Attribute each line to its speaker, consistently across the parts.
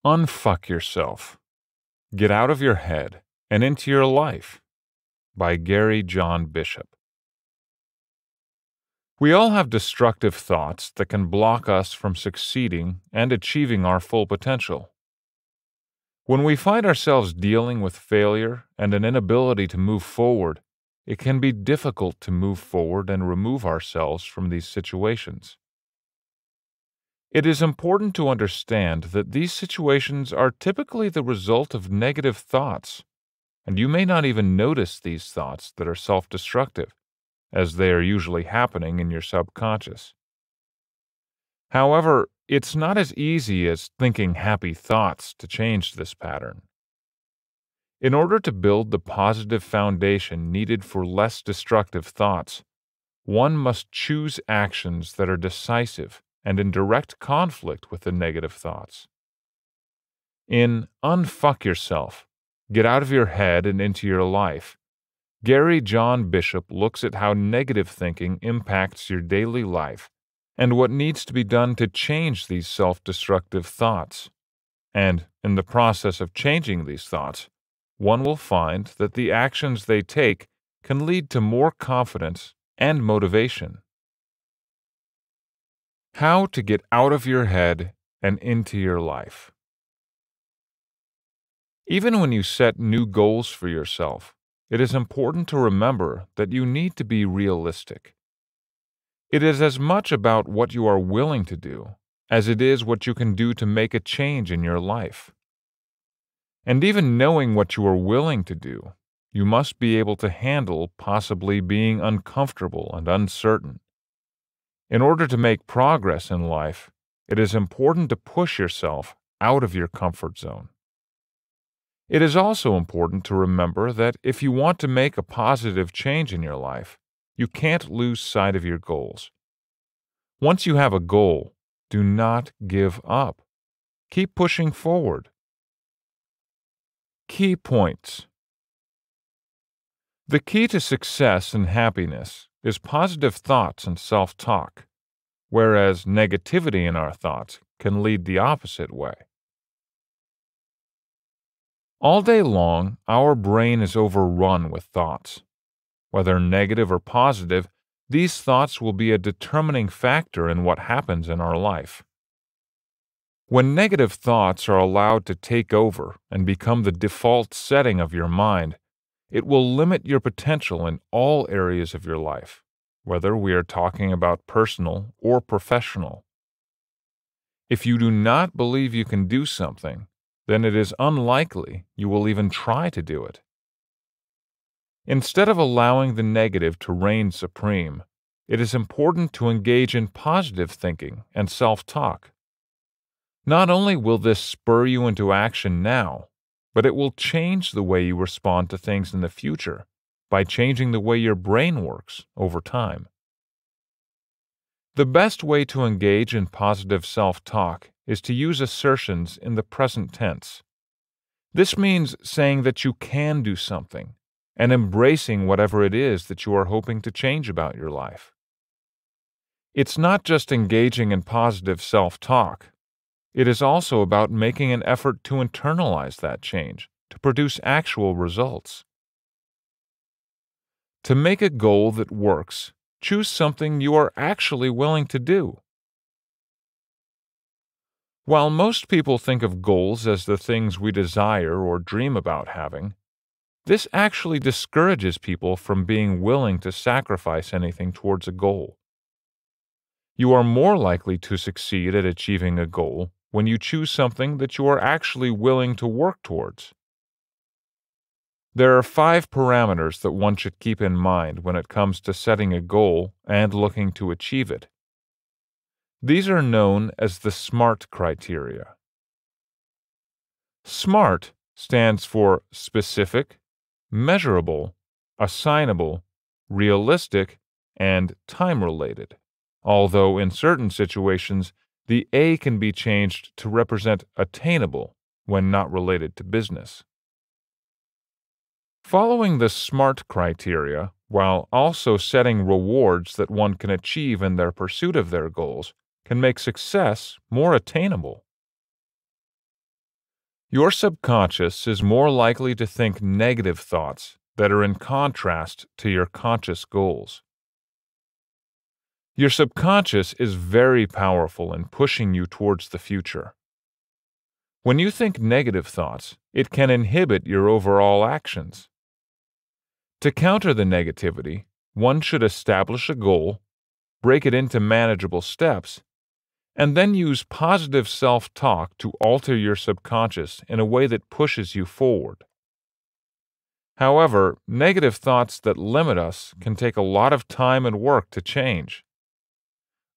Speaker 1: Unfuck yourself. Get out of your head and into your life by Gary John Bishop. We all have destructive thoughts that can block us from succeeding and achieving our full potential. When we find ourselves dealing with failure and an inability to move forward, it can be difficult to move forward and remove ourselves from these situations. It is important to understand that these situations are typically the result of negative thoughts, and you may not even notice these thoughts that are self-destructive, as they are usually happening in your subconscious. However, it's not as easy as thinking happy thoughts to change this pattern. In order to build the positive foundation needed for less destructive thoughts, one must choose actions that are decisive and in direct conflict with the negative thoughts. In Unfuck Yourself, Get Out of Your Head and Into Your Life, Gary John Bishop looks at how negative thinking impacts your daily life and what needs to be done to change these self-destructive thoughts. And in the process of changing these thoughts, one will find that the actions they take can lead to more confidence and motivation. How to get out of your head and into your life. Even when you set new goals for yourself, it is important to remember that you need to be realistic. It is as much about what you are willing to do as it is what you can do to make a change in your life. And even knowing what you are willing to do, you must be able to handle possibly being uncomfortable and uncertain. In order to make progress in life, it is important to push yourself out of your comfort zone. It is also important to remember that if you want to make a positive change in your life, you can't lose sight of your goals. Once you have a goal, do not give up. Keep pushing forward. Key points. The key to success and happiness is positive thoughts and self-talk, whereas negativity in our thoughts can lead the opposite way. All day long, our brain is overrun with thoughts. Whether negative or positive, these thoughts will be a determining factor in what happens in our life. When negative thoughts are allowed to take over and become the default setting of your mind, it will limit your potential in all areas of your life, whether we are talking about personal or professional. If you do not believe you can do something, then it is unlikely you will even try to do it. Instead of allowing the negative to reign supreme, it is important to engage in positive thinking and self-talk. Not only will this spur you into action now, but it will change the way you respond to things in the future by changing the way your brain works over time. The best way to engage in positive self-talk is to use assertions in the present tense. This means saying that you can do something and embracing whatever it is that you are hoping to change about your life. It's not just engaging in positive self-talk. It is also about making an effort to internalize that change, to produce actual results. To make a goal that works, choose something you are actually willing to do. While most people think of goals as the things we desire or dream about having, this actually discourages people from being willing to sacrifice anything towards a goal. You are more likely to succeed at achieving a goal when you choose something that you are actually willing to work towards. There are 5 parameters that one should keep in mind when it comes to setting a goal and looking to achieve it. These are known as the SMART criteria. SMART stands for specific, measurable, assignable, realistic, and time-related, although in certain situations, the A can be changed to represent attainable when not related to business. Following the SMART criteria, while also setting rewards that one can achieve in their pursuit of their goals, can make success more attainable. Your subconscious is more likely to think negative thoughts that are in contrast to your conscious goals. Your subconscious is very powerful in pushing you towards the future. When you think negative thoughts, it can inhibit your overall actions. To counter the negativity, one should establish a goal, break it into manageable steps, and then use positive self-talk to alter your subconscious in a way that pushes you forward. However, negative thoughts that limit us can take a lot of time and work to change.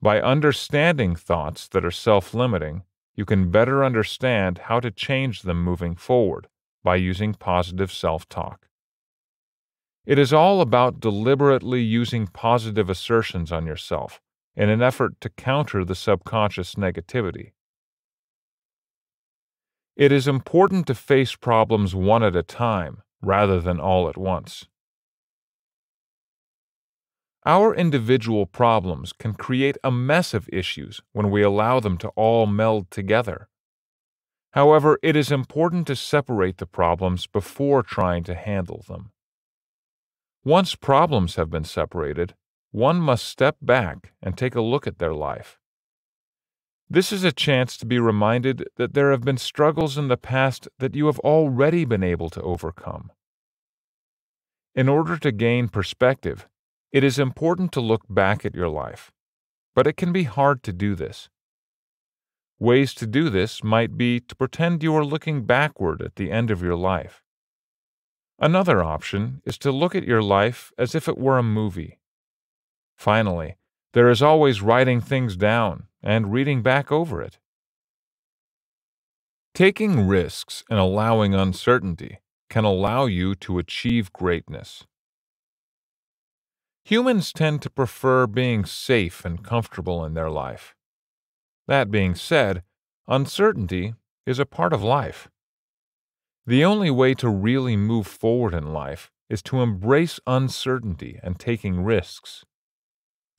Speaker 1: By understanding thoughts that are self-limiting, you can better understand how to change them moving forward by using positive self-talk. It is all about deliberately using positive assertions on yourself in an effort to counter the subconscious negativity. It is important to face problems one at a time rather than all at once. Our individual problems can create a mess of issues when we allow them to all meld together. However, it is important to separate the problems before trying to handle them. Once problems have been separated, one must step back and take a look at their life. This is a chance to be reminded that there have been struggles in the past that you have already been able to overcome. In order to gain perspective, it is important to look back at your life, but it can be hard to do this. Ways to do this might be to pretend you are looking backward at the end of your life. Another option is to look at your life as if it were a movie. Finally, there is always writing things down and reading back over it. Taking risks and allowing uncertainty can allow you to achieve greatness. Humans tend to prefer being safe and comfortable in their life. That being said, uncertainty is a part of life. The only way to really move forward in life is to embrace uncertainty and taking risks.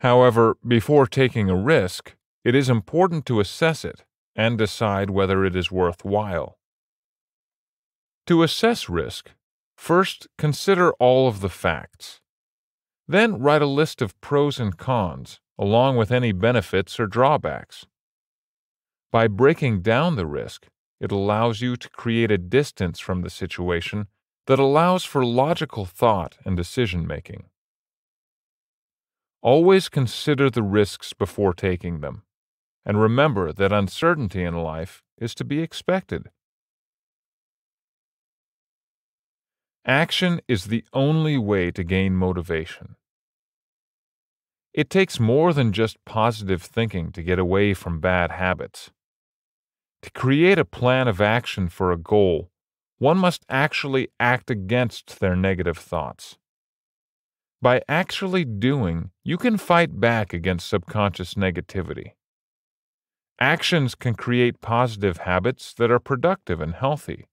Speaker 1: However, before taking a risk, it is important to assess it and decide whether it is worthwhile. To assess risk, first consider all of the facts. Then write a list of pros and cons, along with any benefits or drawbacks. By breaking down the risk, it allows you to create a distance from the situation that allows for logical thought and decision-making. Always consider the risks before taking them, and remember that uncertainty in life is to be expected. Action is the only way to gain motivation. It takes more than just positive thinking to get away from bad habits. To create a plan of action for a goal, one must actually act against their negative thoughts. By actually doing, you can fight back against subconscious negativity. Actions can create positive habits that are productive and healthy.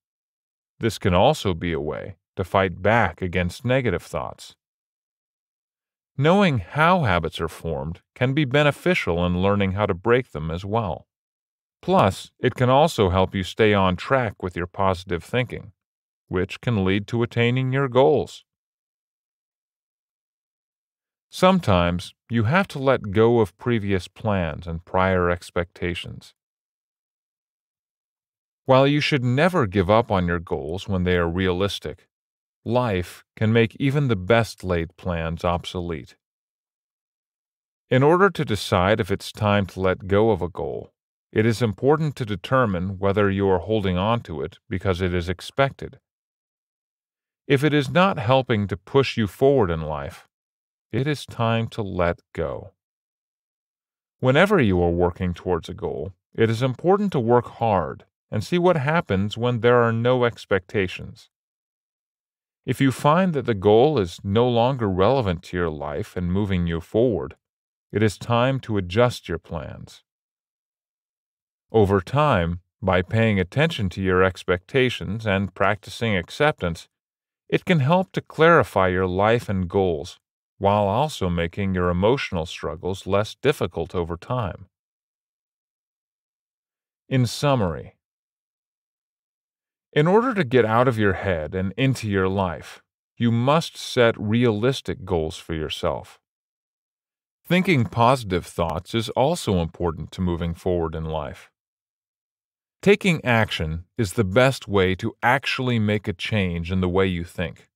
Speaker 1: This can also be a way to fight back against negative thoughts. Knowing how habits are formed can be beneficial in learning how to break them as well. Plus, it can also help you stay on track with your positive thinking, which can lead to attaining your goals. Sometimes, you have to let go of previous plans and prior expectations. While you should never give up on your goals when they are realistic, life can make even the best laid plans obsolete. In order to decide if it's time to let go of a goal, it is important to determine whether you are holding on to it because it is expected. If it is not helping to push you forward in life, it is time to let go. Whenever you are working towards a goal, it is important to work hard and see what happens when there are no expectations. If you find that the goal is no longer relevant to your life and moving you forward, it is time to adjust your plans. Over time, by paying attention to your expectations and practicing acceptance, it can help to clarify your life and goals, while also making your emotional struggles less difficult over time. In summary, In order to get out of your head and into your life, you must set realistic goals for yourself. Thinking positive thoughts is also important to moving forward in life. Taking action is the best way to actually make a change in the way you think,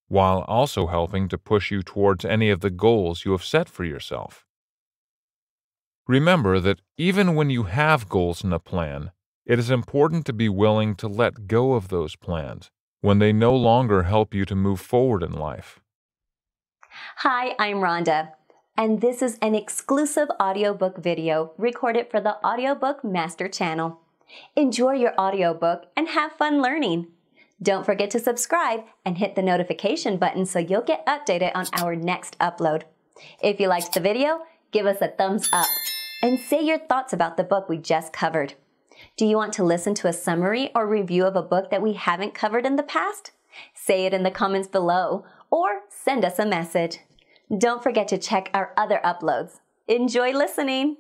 Speaker 1: while also helping to push you towards any of the goals you have set for yourself. Remember that even when you have goals and a plan, it is important to be willing to let go of those plans when they no longer help you to move forward in life.
Speaker 2: Hi, I'm Rhonda, and this is an exclusive audiobook video recorded for the Audiobook Master Channel. Enjoy your audiobook and have fun learning. Don't forget to subscribe and hit the notification button so you'll get updated on our next upload. If you liked the video, give us a thumbs up and say your thoughts about the book we just covered. Do you want to listen to a summary or review of a book that we haven't covered in the past? Say it in the comments below or send us a message. Don't forget to check our other uploads. Enjoy listening!